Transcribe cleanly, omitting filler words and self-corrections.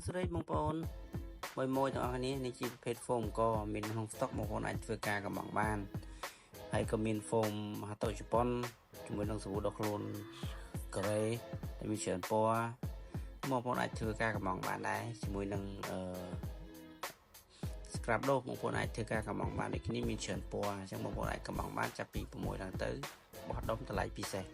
ស្រីបងប្អូនមួយទាំងអស់គ្នានេះជាប្រភេទ foam ក៏មានក្នុង stock បងប្អូនអាចធ្វើការកំងបានហើយក៏មាន foam ហាតូជប៉ុនជាមួយនឹងសាប៊ូដុសខ្លួនកូរ៉េដែលមានច្រើនពណ៌បងប្អូនអាចធ្វើការកំងបានដែរជាមួយនឹងscrub ដោបងប្អូនអាចធ្វើការកំងបានដូចគ្នាមានច្រើនពណ៌អញ្ចឹងបងប្អូនអាចកំងបានចាប់ពី6ឡើងទៅបោះដុំតម្លៃពិសេស